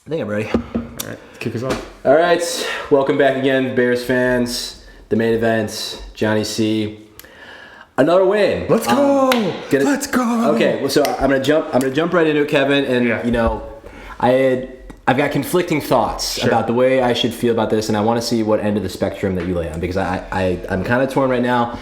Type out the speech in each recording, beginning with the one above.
I think I'm ready. All right, kick us off. All right, welcome back again, Bears fans. The main event, Johnny C. Another win. Let's go. Let's go. Okay, well, so I'm gonna jump right into it, Kevin. And you know, I've got conflicting thoughts about the way I should feel about this, and I want to see what end of the spectrum that you lay on, because I'm kind of torn right now.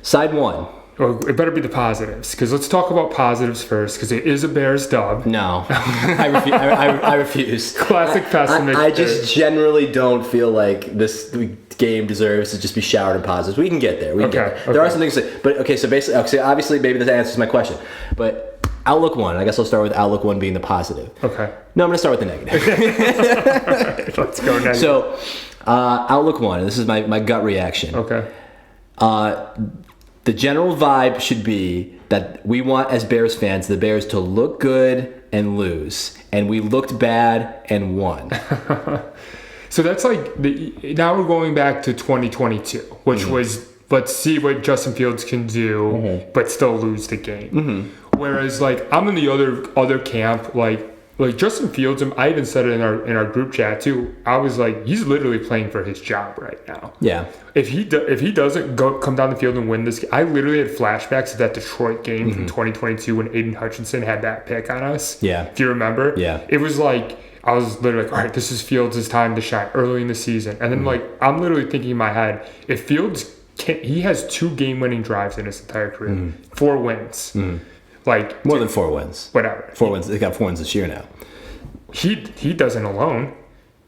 Side one. Well, it better be the positives, because let's talk about positives first, because it is a Bears dub. No, I refuse. Classic pessimism. I just generally don't feel like this game deserves to just be showered in positives. We can get there. There are some things but okay, so basically, obviously maybe this answers my question, but outlook one, I guess I'll start with outlook one being the positive. Okay. No, I'm going to start with the negative. Let's go negative. So, outlook one, and this is my gut reaction. Okay. The general vibe should be that we want, as Bears fans, the Bears to look good and lose. And we looked bad and won. So that's like, now we're going back to 2022, which was, let's see what Justin Fields can do, but still lose the game. Whereas, like, I'm in the other camp, like Justin Fields, I even said it in our group chat too. I was like, he's literally playing for his job right now. Yeah. If he doesn't come down the field and win this, I literally had flashbacks to that Detroit game from 2022 when Aiden Hutchinson had that pick on us. Yeah. If you remember. Yeah. It was like, I was literally like, all right, this is Fields' time to shine early in the season. And then like, I'm literally thinking in my head, if Fields he has 2 game-winning drives in his entire career, 4 wins. Like more than 4 wins. Whatever. 4 wins. They got 4 wins this year now. He doesn't alone.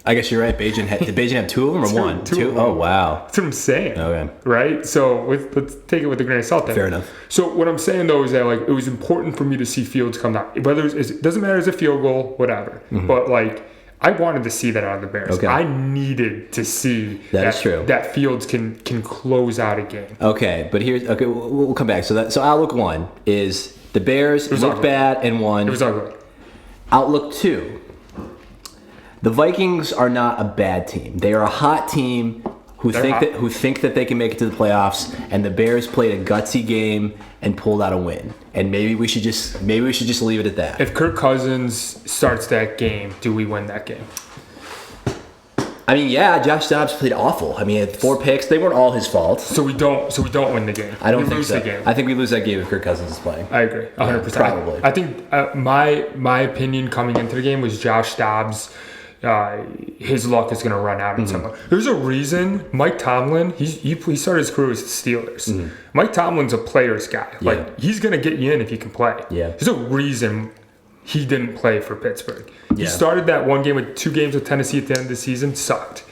I guess you're right. Did Bajan have 2 of them or 1? 2? Oh wow. That's what I'm saying. Okay. Right. So let's take it with a grain of salt. Then. Fair enough. So what I'm saying though is that like it was important for me to see Fields come down. Whether it doesn't matter as a field goal, whatever. But like I wanted to see that out of the Bears. Okay. I needed to see that is true. That Fields can close out a game. Okay, but we'll come back. So outlook one is the Bears looked bad and won. It was ugly. Outlook 2. The Vikings are not a bad team. They are a hot team who think that they can make it to the playoffs, and the Bears played a gutsy game and pulled out a win. And maybe we should just leave it at that. If Kirk Cousins starts that game, do we win that game? I mean, yeah, Josh Dobbs played awful. I mean, he had 4 picks. They weren't all his fault. So we don't win the game. I don't think so. I think we lose that game if Kirk Cousins is playing. I agree, 100%. Probably. I think my opinion coming into the game was Josh Dobbs. His luck is going to run out in some way. There's a reason Mike Tomlin, he started his career with the Steelers. Mike Tomlin's a player's guy. Like, he's going to get you in if you can play. Yeah. There's a reason he didn't play for Pittsburgh. He started that one game with 2 games with Tennessee at the end of the season, sucked.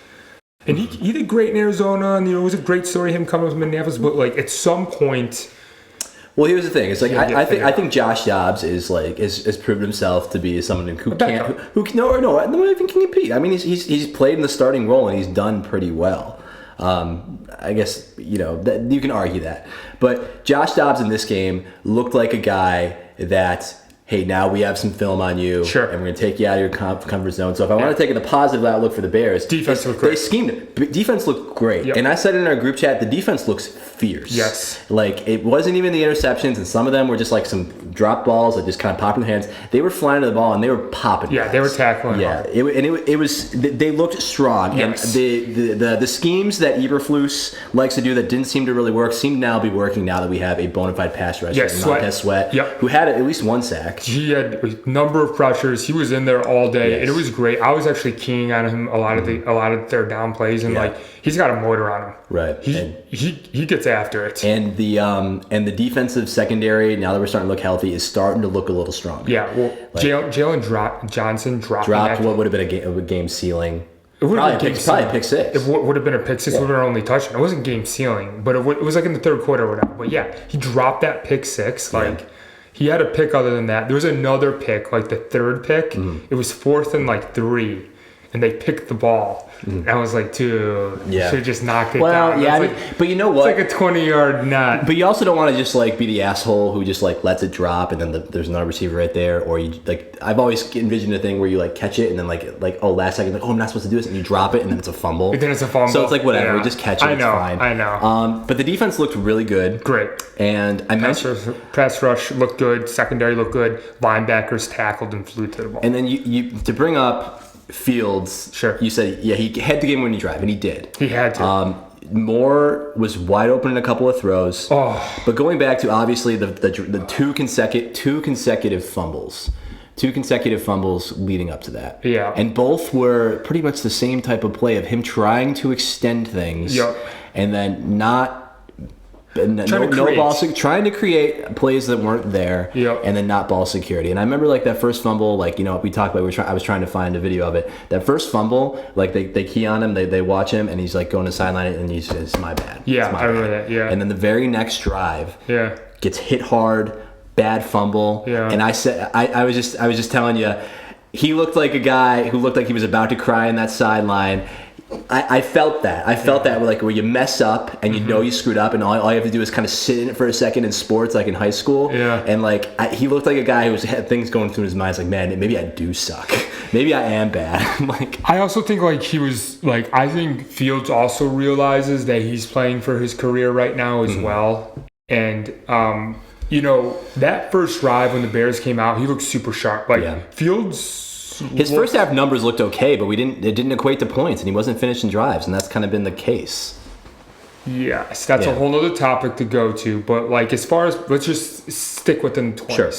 And he did great in Arizona, and it was a great story him coming from Minneapolis, but like at some point. Well, here's the thing. It's like I think Josh Dobbs is proven himself to be someone who even can compete. I mean, he's played in the starting role and he's done pretty well. I guess that you can argue that, but Josh Dobbs in this game looked like a guy that, hey, now we have some film on you, and we're going to take you out of your comfort zone. So if I want to take the positive outlook for the Bears, defense looked great. They schemed it. Defense looked great. Yep. And I said in our group chat, the defense looks fierce. Yes. Like, it wasn't even the interceptions, and some of them were just like some drop balls that just kind of popped in the hands. They were flying to the ball, and they were popping. Yeah, guys. They were tackling. Yeah, it was. They looked strong. Yes. And the schemes that Eberflus likes to do that didn't seem to really work seem to now be working now that we have a bona fide pass rusher, Montez Sweat, who had at least 1 sack. He had a number of pressures. He was in there all day, and it was great. I was actually keying on him a lot of the third down plays, and like he's got a motor on him. Right. He gets after it. And the defensive secondary, now that we're starting to look healthy, is starting to look a little stronger. Yeah. Well, Jalen Johnson dropped what would have been a game ceiling. It would have been probably a pick 6. It would have been a pick 6. Would have been our only touchdown. It wasn't game ceiling, but it was like in the third quarter or whatever. But yeah, he dropped that pick 6. Like. He had a pick other than that. There was another pick, like the third pick. It was 4th and like 3. and they picked the ball. And I was like, dude, you should have just knocked it down. Well, yeah, like, but you know what? It's like a 20-yard nut. But you also don't want to just like be the asshole who just like lets it drop and then there's another receiver right there, or you like I've always envisioned a thing where you like catch it and then like oh last second like oh I'm not supposed to do this and you drop it and then it's a fumble. And then it's a fumble. So it's like whatever, we just catch it. It's fine. I know. But the defense looked really good. Great. And I mentioned pass rush looked good. Secondary looked good. Linebackers tackled and flew to the ball. And then you to bring up Fields. Sure. You said he had the game-winning drive, and he did. He had to. Moore was wide open in a couple of throws. Oh. But going back to obviously the two consecutive fumbles. 2 consecutive fumbles leading up to that. Yeah. And both were pretty much the same type of play of him trying to extend things. Yep. And then not trying to create plays that weren't there, and then not ball security. And I remember like that first fumble, like we talked about. I was trying to find a video of it. That first fumble, like they key on him, they watch him, and he's like going to sideline it, and he says, "It's my bad." Yeah, I remember that. Yeah. And then the very next drive, gets hit hard, bad fumble. Yeah. And I said, I was just telling you, he looked like a guy who looked like he was about to cry in that sideline. I felt that. I felt that like where you mess up and you know you screwed up and all you have to do is kind of sit in it for a second in sports like in high school. Yeah. And like he looked like a guy who had things going through his mind. It's like, man, maybe I do suck. Maybe I am bad. Like I also think like he was like I think Fields also realizes that he's playing for his career right now as well. And that first drive when the Bears came out, he looked super sharp. Like Fields. His first half numbers looked okay, but it didn't equate to points, and he wasn't finishing drives, and that's kind of been the case. Yes, that's a whole other topic to go to, but like as far as let's just stick within the 20s. Sure.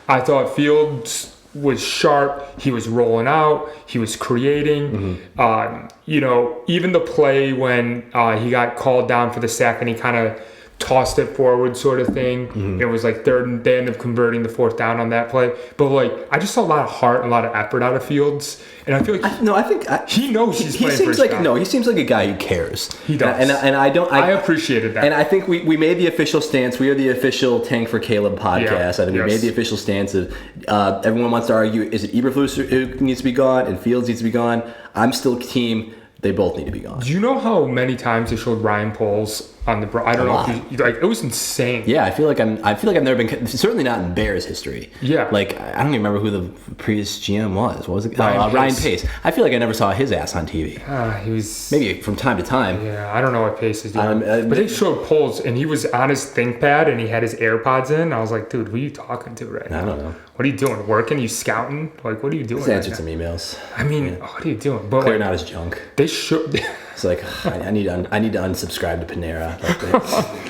I thought Fields was sharp. He was rolling out. He was creating. Even the play when he got called down for the sack and he kind of tossed it forward sort of thing. It was like third and they ended up converting the 4th down on that play. But like I just saw a lot of heart and a lot of effort out of Fields. And I feel like he knows he's playing for his job. No, he seems like a guy who cares. He does. And I appreciated that. And I think we made the official stance. We are the official Tank for Caleb podcast. I think we made the official stance of everyone wants to argue, is it Eberflus who needs to be gone and Fields needs to be gone? I'm still team. They both need to be gone. Do you know how many times they showed Ryan Poles on the? I don't know if like it was insane. Yeah, I feel like I've never been, certainly not in Bears history. Yeah, like I don't even remember who the previous GM was. What was it? Ryan Pace. I feel like I never saw his ass on TV. He was maybe from time to time. Yeah, I don't know what Pace is doing. But they showed Poles and he was on his ThinkPad and he had his AirPods in. I was like, dude, who are you talking to right now? I don't know. What are you doing? Working? You scouting? Like, what are you doing? Just answered some emails. I mean, what are you doing? But clearing out his junk. They should. It's like I need to unsubscribe to Panera.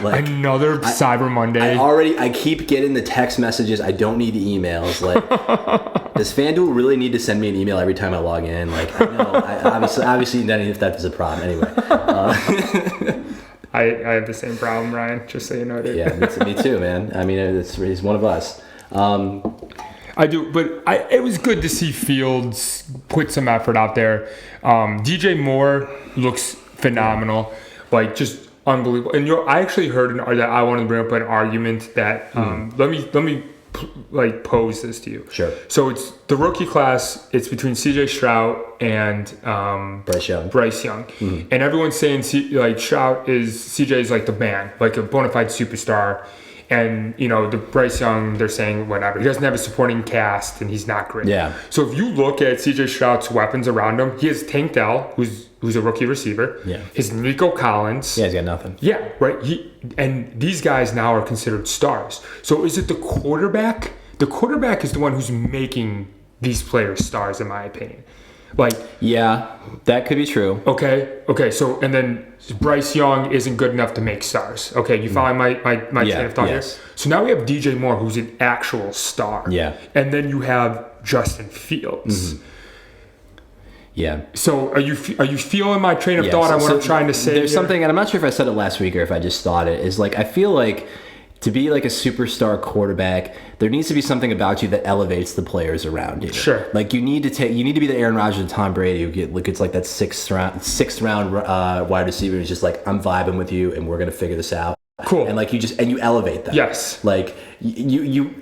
Like another Cyber Monday. I keep getting the text messages. I don't need the emails. Like, does FanDuel really need to send me an email every time I log in? Like, I know. Obviously, none of that is a problem. Anyway. I have the same problem, Ryan. Just so you know, dude. Yeah, me too, man. I mean, he's one of us. I do, but it was good to see Fields put some effort out there. DJ Moore looks phenomenal, like just unbelievable. And I actually heard that I wanted to bring up an argument that let me like pose this to you. Sure. So it's the rookie class. It's between C.J. Stroud and Bryce Young, and everyone's saying Stroud C.J. is like the man, like a bona fide superstar. And, the Bryce Young, they're saying whatever. He doesn't have a supporting cast, and he's not great. Yeah. So if you look at C.J. Stroud's weapons around him, he has Tank Dell, who's a rookie receiver. Yeah. His Nico Collins. Yeah, he's got nothing. Yeah, right. And these guys now are considered stars. So is it the quarterback? The quarterback is the one who's making these players stars, in my opinion. Like, yeah, that could be true. Okay. So and then Bryce Young isn't good enough to make stars. Okay, you follow my train of thought here. So now we have DJ Moore, who's an actual star. Yeah. And then you have Justin Fields. Yeah. So are you feeling my train of thought on what I'm trying to say? There's something, and I'm not sure if I said it last week or if I just thought it, is like I feel like to be like a superstar quarterback, there needs to be something about you that elevates the players around you. Sure. Like you need to be the Aaron Rodgers and Tom Brady who it's like that sixth round wide receiver who's just like, I'm vibing with you and we're gonna figure this out. Cool. And like you elevate them. Yes. Like you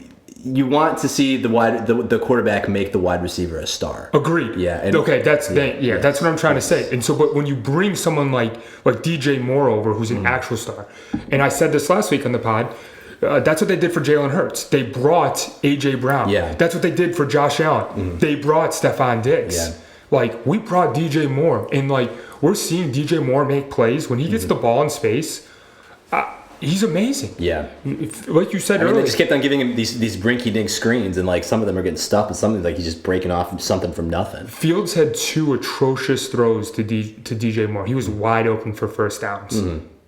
you want to see the quarterback make the wide receiver a star. Agreed. Yeah. Okay, that's what I'm trying to say. And so, but when you bring someone like DJ Moore over, who's an actual star, and I said this last week on the pod, that's what they did for Jalen Hurts. They brought A.J. Brown. Yeah. That's what they did for Josh Allen. They brought Stephon Diggs. Yeah. Like, we brought DJ Moore, and like, we're seeing DJ Moore make plays. When he gets the ball in space, he's amazing. Yeah. Like you said earlier. They just kept on giving him these rinky-dink screens, and like some of them are getting stuffed, and some like he's just breaking off something from nothing. Fields had 2 atrocious throws to DJ Moore. He was wide open for first downs.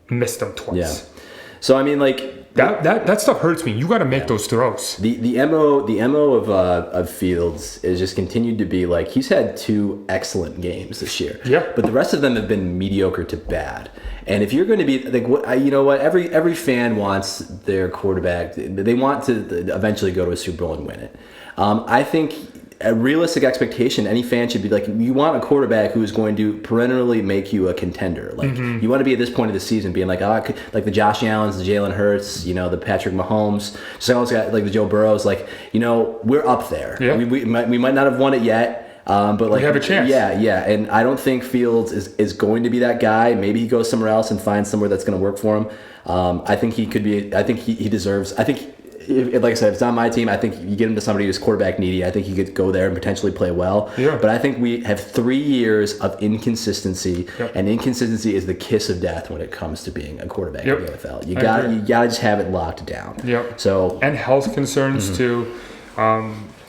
Missed them twice. Yeah. So I mean, like that stuff hurts me. You got to make those throws. The mo of Fields is just continued to be like he's had 2 excellent games this year. Yeah. But the rest of them have been mediocre to bad. And if you're going to be like, you know what, every fan wants their quarterback. They want to eventually go to a Super Bowl and win it. I think a realistic expectation, any fan should be like, you want a quarterback who is going to perennially make you a contender. Like you want to be at this point of the season being like, like the Josh Allens, the Jalen Hurts, the Patrick Mahomes, someone's got like the Joe Burrows, like, we're up there. Yeah. We might not have won it yet. But like, we have a chance. Yeah. And I don't think Fields is going to be that guy. Maybe he goes somewhere else and finds somewhere that's going to work for him. I think he could be, I think he deserves, I think, like I said, if it's on my team, I think you get him to somebody who's quarterback needy. I think he could go there and potentially play well. Yeah. But I think we have 3 years of inconsistency, and inconsistency is the kiss of death when it comes to being a quarterback in the NFL. You gotta just have it locked down. Yep. So and health concerns too. But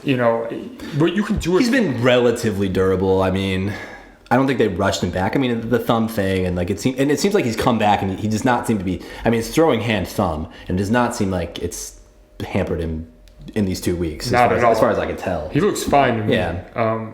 you can do it. He's been relatively durable. I mean, I don't think they rushed him back. I mean, the thumb thing, and like it seems like he's come back, and he does not seem to be. I mean, it's throwing hand thumb, and it does not seem like it's hampered him in these 2 weeks. Not at all. As far as I can tell, he looks fine to me. Yeah.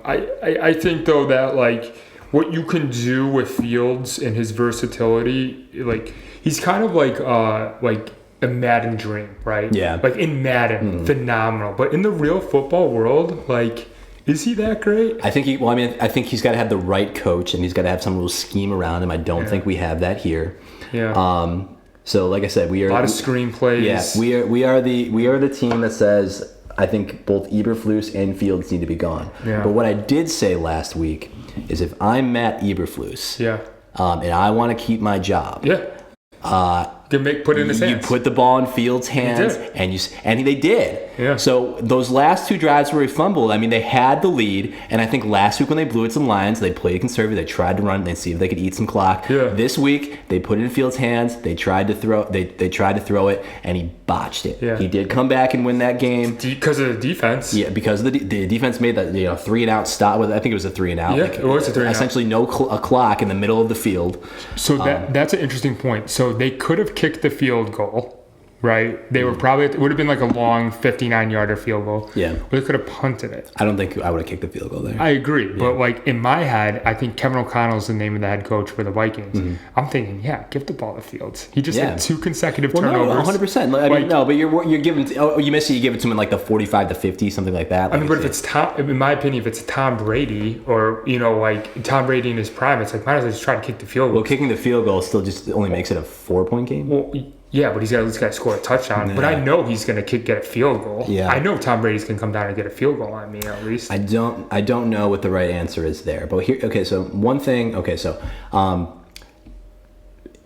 I think though that like what you can do with Fields and his versatility, like he's kind of like a Madden dream, right? Yeah. Like in Madden, phenomenal, but in the real football world, like. Is he that great? I think he's got to have the right coach, and he's got to have some little scheme around him. I don't think we have that here. Yeah. So like I said, we are a lot of screenplays. Yeah, we are the team that says I think both Eberflus and Fields need to be gone. Yeah. But what I did say last week is if I'm Matt Eberflus, and I want to keep my job, put in his hands. You put the ball in Fields' hands, and they did. Yeah. So those last 2 drives where he fumbled, I mean, they had the lead, and I think last week when they blew it to the Lions, they played conservative. They tried to run, they see if they could eat some clock. Yeah. This week they put it in Fields' hands. They tried to throw. They tried to throw it, and he botched it. Yeah. He did come back and win that game because of the defense. Yeah, because of the defense made that 3-and-out stop. I think it was a 3-and-out. Yeah, it was a 3-and-out. Essentially, a clock in the middle of the field. So that's an interesting point. So they could have kicked the field goal. Right? They were probably, it would have been like a long 59-yarder field goal. Yeah. But they could have punted it. I don't think I would have kicked the field goal there. I agree. Yeah. But like in my head, I think Kevin O'Connell's the name of the head coach for the Vikings. I'm thinking, give the ball to Fields. He just had 2 consecutive turnovers. No, 100%. I mean, no, but you're giving, you miss it, you give it to him in like the 45 to 50, something like that. I mean, but if it's in my opinion, if it's Tom Brady or, like Tom Brady in his prime, it's like, might as well just try to kick the field goal. Well, kicking the field goal still just only makes it a 4-point game. Well, yeah, but he's got to score a touchdown. Yeah. But I know he's going to get a field goal. Yeah. I know Tom Brady's going to come down and get a field goal on me at least. I don't know what the right answer is there. But here, okay, so one thing,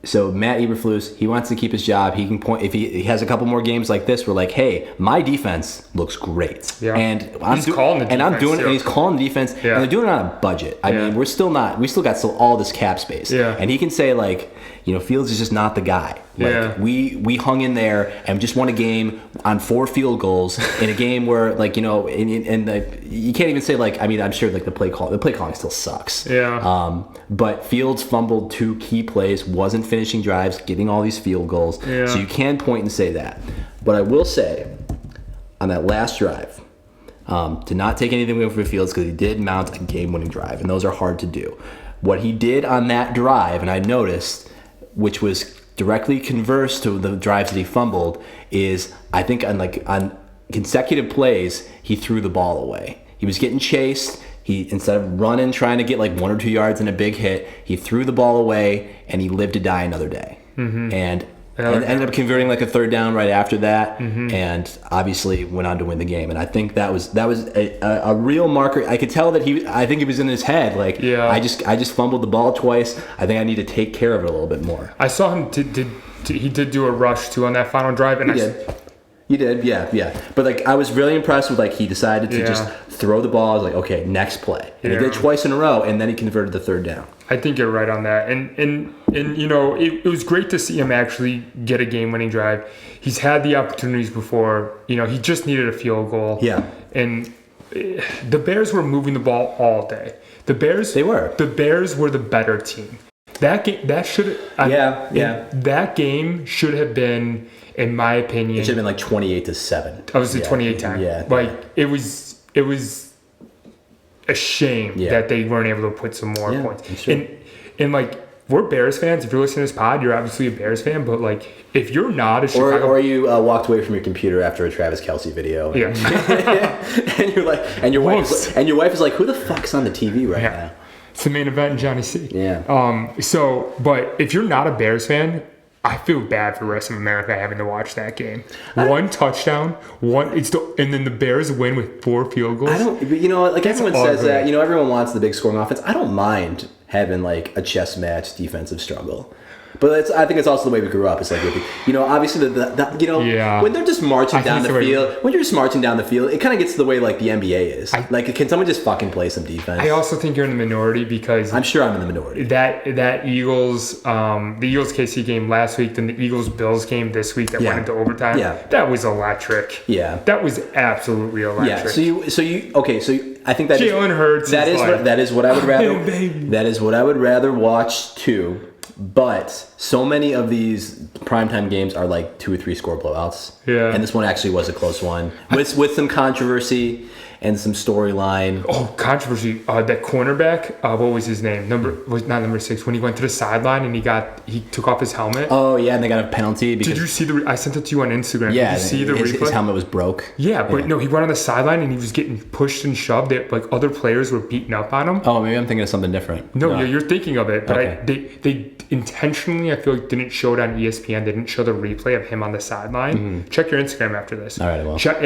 so Matt Eberflus, he wants to keep his job. He can point if he has a couple more games like this. We're like, hey, my defense looks great, and he's calling the defense, and he's calling the defense, and they're doing it on a budget. I mean, we still got all this cap space, and he can say like, Fields is just not the guy. Like we hung in there and just won a game on 4 field goals in a game where you can't even say like, I mean, I'm sure like the play calling still sucks. Yeah. But Fields fumbled 2 key plays, wasn't finishing drives, getting all these field goals. Yeah. So you can point and say that. But I will say, on that last drive, to not take anything away from Fields because he did mount a game-winning drive, and those are hard to do. What he did on that drive, and I noticed, which was directly converse to the drives that he fumbled, is I think on consecutive plays, he threw the ball away. He was getting chased. He, instead of running, trying to get like 1 or 2 yards in a big hit, he threw the ball away, and he lived to die another day. Mm-hmm. And And ended up converting like a third down right after that, and obviously went on to win the game. And I think that was a real marker. I could tell that I think it was in his head. Like, I just fumbled the ball twice. I think I need to take care of it a little bit more. I saw him. He did do a rush too on that final drive, and You did, yeah. But like, I was really impressed with like he decided to just throw the ball. I was like, okay, next play, and he did it twice in a row, and then he converted the third down. I think you're right on that, and you know, it was great to see him actually get a game-winning drive. He's had the opportunities before. You know, he just needed a field goal. Yeah, and the Bears were moving the ball all day. The Bears were the better team. That game, that game should have been, in my opinion, it should have been like 28-7. I was at 28-10. Yeah, like it was a shame that they weren't able to put some more points. And like, we're Bears fans. If you're listening to this pod, you're obviously a Bears fan. But like, if you're not a Chicago, or you walked away from your computer after a Travis Kelce video, and you're like, and your wife is like, who the fuck's on the TV right now? It's the main event in Johnny C. Yeah. But if you're not a Bears fan, I feel bad for the rest of America having to watch that game. One touchdown, and then the Bears win with 4 field goals. Everyone says that. You know, everyone wants the big scoring offense. I don't mind having like a chess match defensive struggle. But I think it's also the way we grew up. It's like, obviously when they're just marching down the field, when you're just marching down the field, it kind of gets to the way like the NBA is. Can someone just fucking play some defense? I also think you're in the minority because I'm sure I'm in the minority. That Eagles, the Eagles KC game last week, then the Eagles Bills game this week that went into overtime. Yeah, that was electric. Yeah, that was absolutely electric. Yeah. So I think that Jalen Hurts. That is what I would rather. That is what I would rather watch too. But so many of these primetime games are like 2 or 3 score blowouts. Yeah. And this one actually was a close one with some controversy and some storyline. Oh, controversy! That cornerback, what was his name? Not number 6. When he went to the sideline and he took off his helmet. Oh yeah, and they got a penalty. Did you see I sent it to you on Instagram. Yeah. Did you see the replay? His helmet was broke. Yeah, but no, he went on the sideline and he was getting pushed and shoved. Like other players were beating up on him. Oh, maybe I'm thinking of something different. No, you're thinking of it, but they intentionally, I feel like, didn't show it on ESPN. They didn't show the replay of him on the sideline. Mm-hmm. Check your Instagram after this. All right, well. Check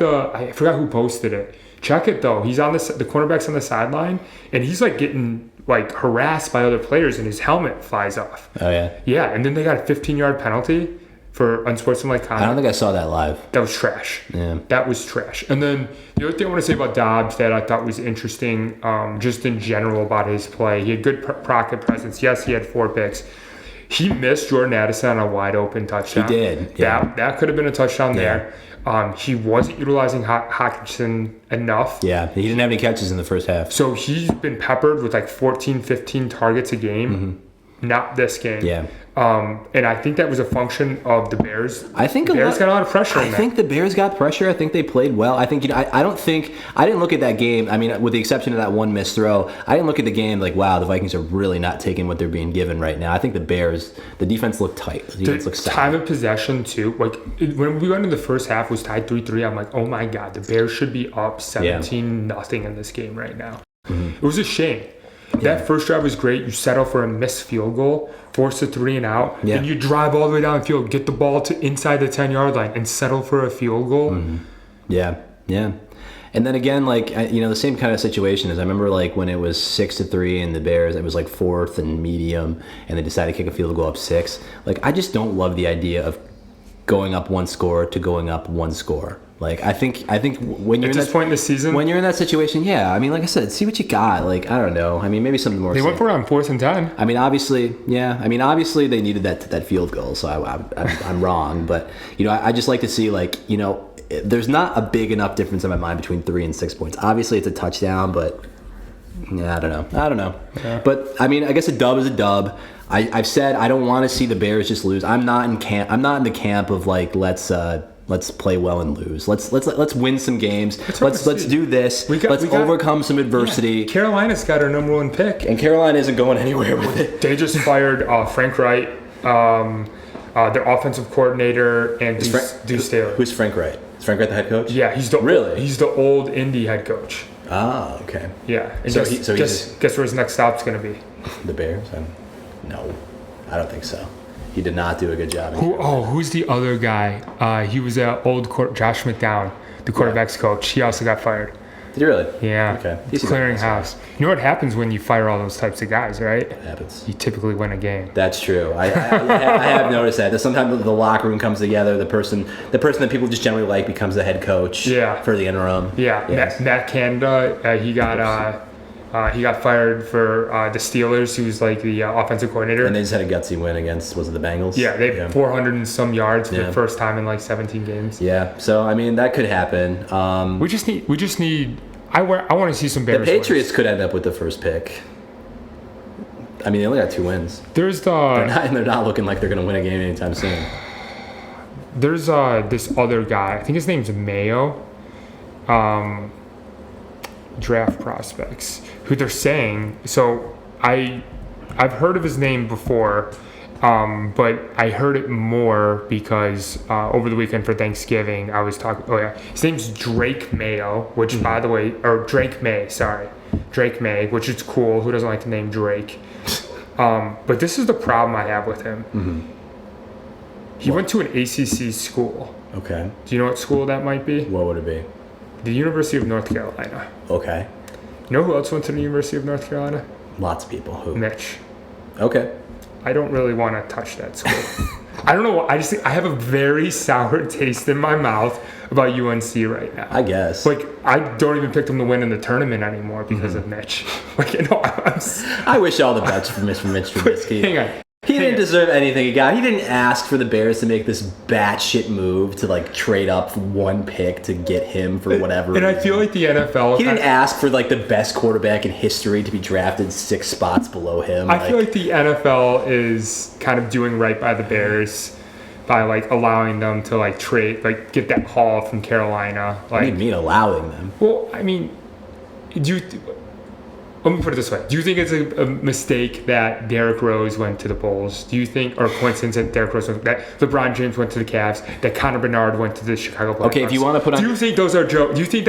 I forgot who posted it. Check it though. He's on the cornerback's on the sideline, and he's like getting like harassed by other players, and his helmet flies off. Oh yeah. Yeah, and then they got a 15-yard penalty for unsportsmanlike conduct. I don't think I saw that live. That was trash. Yeah. That was trash. And then the other thing I want to say about Dobbs that I thought was interesting, just in general about his play, he had good pocket presence. Yes, he had 4 picks. He missed Jordan Addison on a wide open touchdown. He did. Yeah. That could have been a touchdown there. He wasn't utilizing Hockenson enough. Yeah, he didn't have any catches in the first half. So he's been peppered with like 14, 15 targets a game. Mm-hmm. Not this game. Yeah. And I think that was a function of the Bears. I think the Bears got a lot of pressure. I think the Bears got pressure. I think they played well. I think I didn't look at that game. I mean, with the exception of that one missed throw, I didn't look at the game like, wow, the Vikings are really not taking what they're being given right now. I think the defense looked tight. The defense looked solid. Time of possession too. Like when we went into the first half, was tied 3-3. I'm like, oh my god, the Bears should be up 17-0 in this game right now. Mm-hmm. It was a shame. Yeah. That first drive was great. You settle for a missed field goal, force a 3 and out, and you drive all the way down the field, get the ball to inside the 10-yard line, and settle for a field goal. Mm-hmm. Yeah. And then again, like the same kind of situation as I remember, like when it was 6-3 and the Bears, it was like 4th and medium, and they decided to kick a field goal up 6. Like I just don't love the idea of going up 1 score to going up 1 score. Like I think when you're at this point in the season, when you're in that situation, I mean, like I said, see what you got. Like I don't know. I mean, maybe something more. They went for it on 4th and 10. I mean, obviously, they needed that field goal. So I'm wrong, but I just like to see there's not a big enough difference in my mind between 3 and 6 points. Obviously, it's a touchdown, but I don't know. Yeah. But I mean, I guess a dub is a dub. I've said I don't want to see the Bears just lose. I'm not in the camp of like let's play well and lose. Let's win some games. Let's do this. Let's overcome some adversity. Yeah. Carolina's got our number 1 pick, and Carolina isn't going anywhere with it. They just fired Frank Wright, their offensive coordinator, and Deuce Taylor. Who's Frank Wright? Is Frank Wright the head coach? Yeah, he's the old Indy head coach. Ah, okay. Yeah, and guess where his next stop's going to be? The Bears? No, I don't think so. He did not do a good job. Who's the other guy? He was Josh McDowell, the quarterback's coach. He also got fired. Did he really? Yeah. Okay. He's clearing house. You know what happens when you fire all those types of guys, right? It happens. You typically win a game. That's true. I have noticed that. Sometimes the locker room comes together. The person that people just generally like becomes the head coach. Yeah. For the interim. Yeah. Yes. Matt Canada, he got fired for the Steelers. He was like the offensive coordinator. And they just had a gutsy win against, was it the Bengals? Yeah, they had 400 and some yards for the first time in like 17 games. Yeah, so I mean that could happen. We just need. I want to see some Bears. The Patriots wins. could end up with the first pick. I mean, they only got 2 wins. They're not looking like they're going to win a game anytime soon. There's this other guy. I think his name's Mayo. Draft prospects who they're saying. So I've heard of his name before, but I heard it more because over the weekend for Thanksgiving I was talking. Oh yeah, his name's Drake Mayo, which by the way, or Drake May. Sorry, Drake May, which is cool. Who doesn't like the name Drake? But this is the problem I have with him. Mm-hmm. He went to an ACC school. Okay. Do you know what school that might be? What would it be? The University of North Carolina. Okay. You know who else went to the University of North Carolina? Lots of people. Who? Mitch. Okay. I don't really want to touch that school. I don't know. I have a very sour taste in my mouth about UNC right now. I guess. Like, I don't even pick them to win in the tournament anymore because of Mitch. Like, you know, I wish all the best for Mitch Trubisky. Hang on. He didn't deserve anything he got. He didn't ask for the Bears to make this batshit move to like trade up 1 pick to get him for whatever. And I feel like the NFL. He didn't ask for like the best quarterback in history to be drafted 6 spots below him. I feel like the NFL is kind of doing right by the Bears by like allowing them to like trade, like get that haul from Carolina. Like, what do you mean allowing them? Well, I mean, let me put it this way. Do you think it's a mistake that Derrick Rose went to the Bulls? Do you think, or coincidence that Derrick Rose that LeBron James went to the Cavs, that Connor Bernard went to the Chicago Blackhawks? Okay, if you want to put on... Do you think those are jokes? Do you think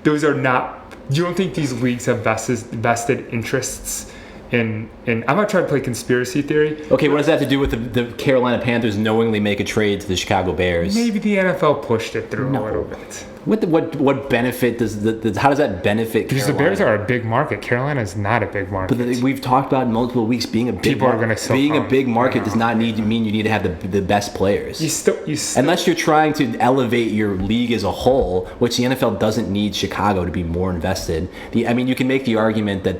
those are not... You don't think these leagues have vested interests in... I'm not trying to play conspiracy theory. Okay, what does that have to do with the Carolina Panthers knowingly make a trade to the Chicago Bears? Maybe the NFL pushed it through a little bit. What benefit does how does that benefit because Carolina? The Bears are a big market. Carolina is not a big market. But we've talked about in multiple weeks being a big a big market does not need to mean you need to have the best players. You still unless you're trying to elevate your league as a whole, which the NFL doesn't need Chicago to be more invested. I mean, you can make the argument that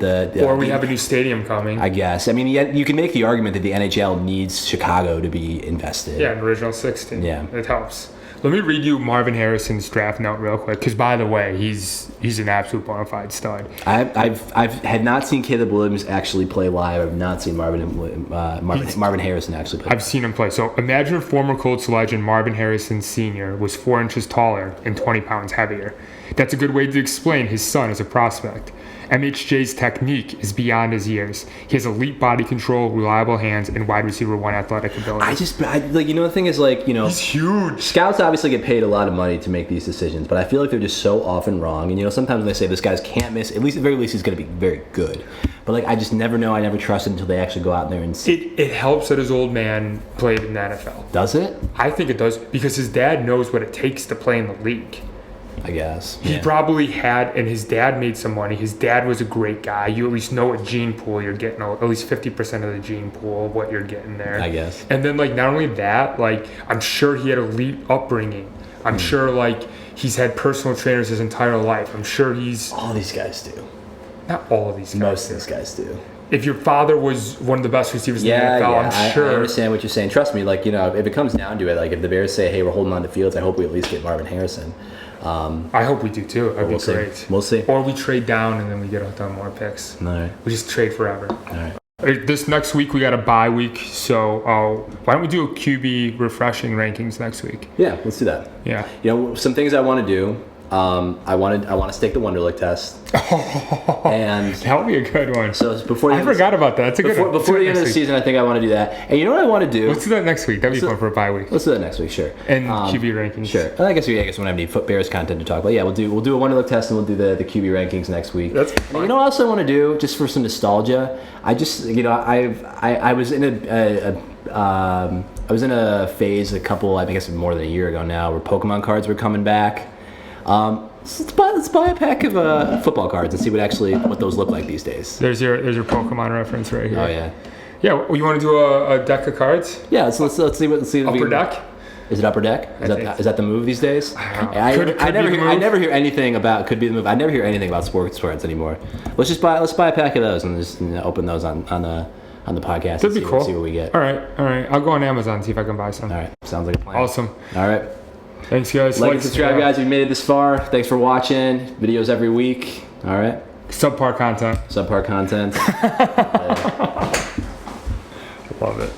we have a new stadium coming. I guess. I mean, you can make the argument that the NHL needs Chicago to be invested. Yeah, an original 16. Yeah, it helps. Let me read you Marvin Harrison's draft note real quick, because by the way, he's an absolute bona fide stud. I've had not seen Caleb Williams actually play live. I've not seen Marvin Harrison actually play. I've seen him play. So imagine former Colts legend Marvin Harrison Sr. was 4 inches taller and 20 pounds heavier. That's a good way to explain his son as a prospect. MHJ's technique is beyond his years. He has elite body control, reliable hands, and wide receiver 1 athletic ability. The thing is, he's huge. Scouts obviously get paid a lot of money to make these decisions, but I feel like they're just so often wrong. And sometimes when they say this guy's can't miss, at the very least he's going to be very good. But I just never know. I never trust it until they actually go out there and see. It helps that his old man played in the NFL. Does it? I think it does because his dad knows what it takes to play in the league. I guess. He probably had, and his dad made some money. His dad was a great guy. You at least know what gene pool you're getting, at least 50% of the gene pool, what you're getting there. I guess. And then, not only that, I'm sure he had elite upbringing. I'm sure, he's had personal trainers his entire life. I'm sure he's... All these guys do. Not all of these guys. Most of these guys do. If your father was one of the best receivers in the NFL, I'm sure... I understand what you're saying. Trust me, if it comes down to it, if the Bears say, hey, we're holding on to Fields, I hope we at least get Marvin Harrison. I hope we do too. That'd be great. We'll see. Or we trade down and then we get on more picks. All right. We just trade forever. All right. This next week we got a bye week, so why don't we do a QB refreshing rankings next week? Yeah, let's do that. Yeah. Some things I want to do. I want to stake the Wonderlic test. And that would be a good one. So before I forgot about that. That's a good one. Before the end of the season, I think I want to do that. And you know what I want to do? Let's do that next week. That'd be fun for a bye week. Let's do that next week, sure. And QB rankings. Sure. I guess we don't have any Bears content to talk about. Yeah, we'll do a Wonderlic test and we'll do the QB rankings next week. That's fun. And you know what else I want to do, just for some nostalgia? I just I was in a phase I guess more than a year ago now, where Pokemon cards were coming back. So let's buy a pack of football cards and see what those look like these days. There's your Pokemon reference right here. Oh yeah. Yeah. Well, you want to do a deck of cards? Yeah. Let's see. Upper Deck. Is it Upper Deck? Is that the move these days? I never hear anything about. Could be the move. I never hear anything about sports cards anymore. Let's buy a pack of those and just open those on the podcast. That'd be cool. See what we get. All right. I'll go on Amazon and see if I can buy some. All right. Sounds like a plan. Awesome. All right. Thanks, guys. Like and subscribe, guys. If you made it this far, thanks for watching. Videos every week. All right. Subpar content. Subpar content. Love it.